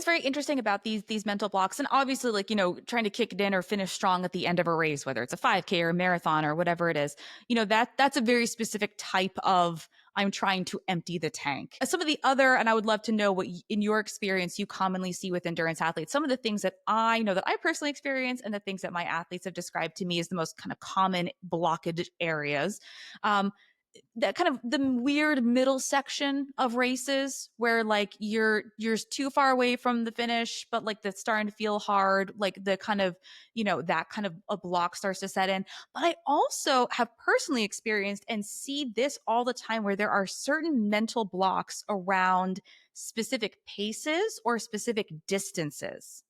is very interesting about these mental blocks, and obviously, like, trying to kick it in or finish strong at the end of a race, whether it's a 5K or a marathon or whatever it is, that's a very specific type of I'm trying to empty the tank. Some of the other, and I would love to know what in your experience you commonly see with endurance athletes, some of the things that I know that I personally experience and the things that my athletes have described to me as the most kind of common blockage areas. That kind of the weird middle section of races where like you're too far away from the finish, but like that's starting to feel hard, like the kind of, that kind of a block starts to set in. But I also have personally experienced and see this all the time where there are certain mental blocks around specific paces or specific distances.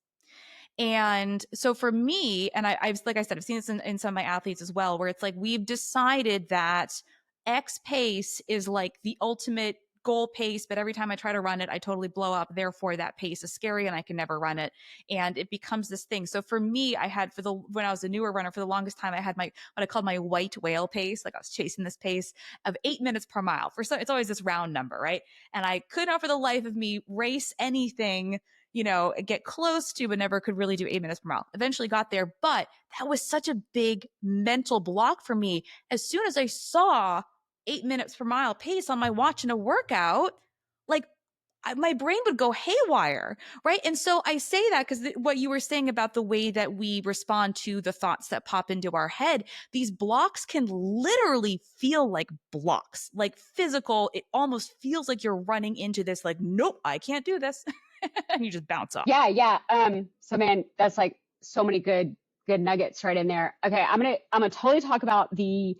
And so for me, and I've, like I said, I've seen this in some of my athletes as well, where it's like we've decided that X pace is like the ultimate goal pace, but every time I try to run it, I totally blow up. Therefore, that pace is scary and I can never run it. And it becomes this thing. So for me, I had when I was a newer runner, for the longest time, I had what I called my white whale pace. Like I was chasing this pace of 8 minutes per mile. It's always this round number, right? And I could not for the life of me race anything, get close to, but never could really do 8 minutes per mile. Eventually got there, but that was such a big mental block for me. As soon as I saw 8 minutes per mile pace on my watch in a workout, like my brain would go haywire, right? And so I say that because what you were saying about the way that we respond to the thoughts that pop into our head, these blocks can literally feel like blocks, like physical. It almost feels like you're running into this, like, nope, I can't do this. And you just bounce off. Yeah. So man, that's like so many good nuggets right in there. Okay. I'm going to totally talk about the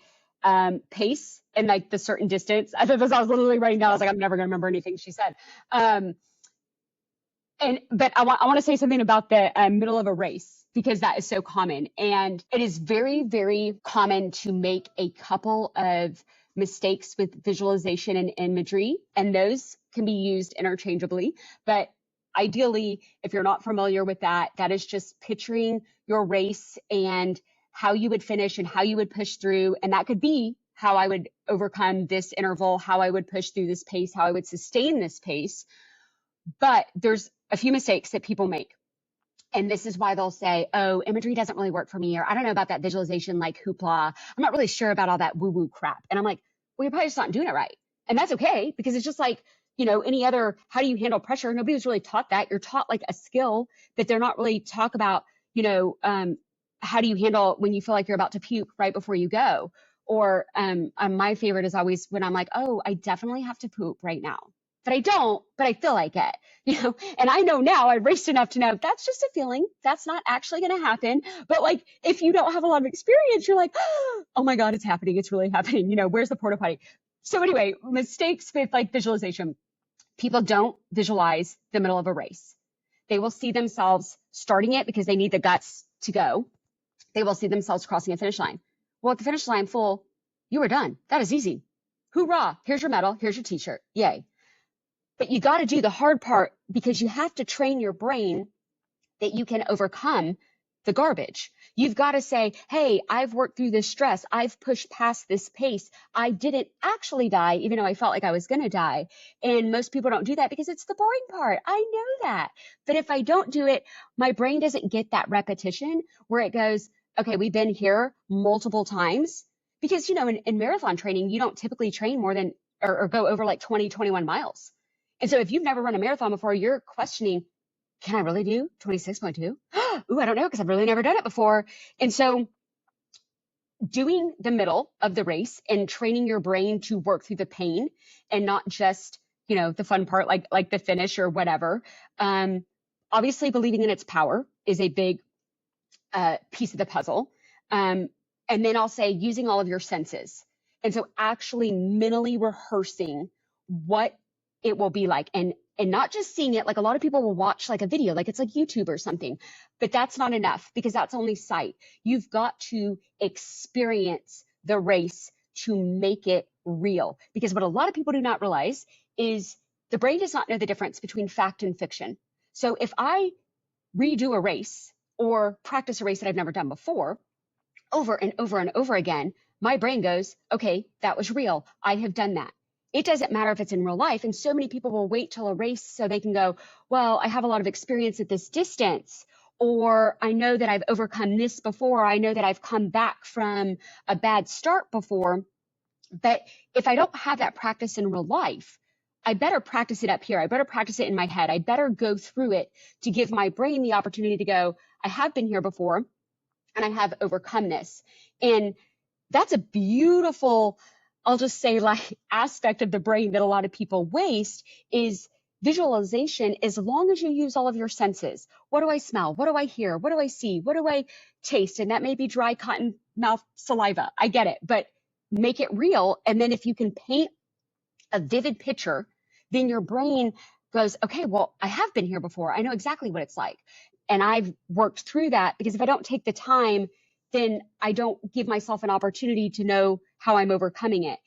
pace and like the certain distance. I was literally writing down, I was like, I'm never going to remember anything she said. But I want to say something about the middle of a race, because that is so common. And it is very, very common to make a couple of mistakes with visualization and imagery, and those can be used interchangeably. But ideally, if you're not familiar with that, that is just picturing your race and how you would finish and how you would push through. And that could be how I would overcome this interval, how I would push through this pace, how I would sustain this pace. But there's a few mistakes that people make. And this is why they'll say, oh, imagery doesn't really work for me, or I don't know about that visualization, like hoopla. I'm not really sure about all that woo-woo crap. And I'm like, well, you're probably just not doing it right. And that's okay, because it's just like, any other, how do you handle pressure? Nobody was really taught that. You're taught like a skill, but they're not really talk about, how do you handle when you feel like you're about to puke right before you go? Or my favorite is always when I'm like, oh, I definitely have to poop right now. But I don't, but I feel like it, and I know now, I raced enough to know that's just a feeling. That's not actually going to happen. But like, if you don't have a lot of experience, you're like, oh my God, it's happening. It's really happening. Where's the porta potty? So anyway, mistakes with like visualization. People don't visualize the middle of a race. They will see themselves starting it because they need the guts to go. They will see themselves crossing a finish line. Well, at the finish line, full, you were done. That is easy. Hoorah. Here's your medal. Here's your t-shirt. Yay. But you got to do the hard part, because you have to train your brain that you can overcome the garbage. You've got to say, hey, I've worked through this stress. I've pushed past this pace. I didn't actually die, even though I felt like I was going to die. And most people don't do that because it's the boring part. I know that. But if I don't do it, my brain doesn't get that repetition where it goes, okay, we've been here multiple times. Because, in marathon training, you don't typically train more than or go over like 20, 21 miles. And so if you've never run a marathon before, you're questioning, can I really do 26.2? Ooh, I don't know, because I've really never done it before. And so doing the middle of the race and training your brain to work through the pain and not just, the fun part, like the finish or whatever. Obviously, believing in its power is a big piece of the puzzle. And then I'll say using all of your senses. And so actually mentally rehearsing what it will be like, and not just seeing it. Like a lot of people will watch like a video, like it's like YouTube or something, but that's not enough, because that's only sight. You've got to experience the race to make it real, because what a lot of people do not realize is the brain does not know the difference between fact and fiction. So if I redo a race or practice a race that I've never done before over and over and over again, my brain goes, okay, that was real. I have done that. it doesn't matter if it's in real life. And so many people will wait till a race so they can go, well, I have a lot of experience at this distance, or I know that I've overcome this before. I know that I've come back from a bad start before. But if I don't have that practice in real life, I better practice it up here. I better practice it in my head. I better go through it to give my brain the opportunity to go, I have been here before and I have overcome this. And that's a beautiful, I'll just say, like, aspect of the brain that a lot of people waste is visualization. As long as you use all of your senses, what do I smell? What do I hear? What do I see? What do I taste? And that may be dry cotton mouth saliva. I get it, but make it real. And then if you can paint a vivid picture, then your brain goes, okay, well, I have been here before. I know exactly what it's like. And I've worked through that, because if I don't take the time, then I don't give myself an opportunity to know how I'm overcoming it.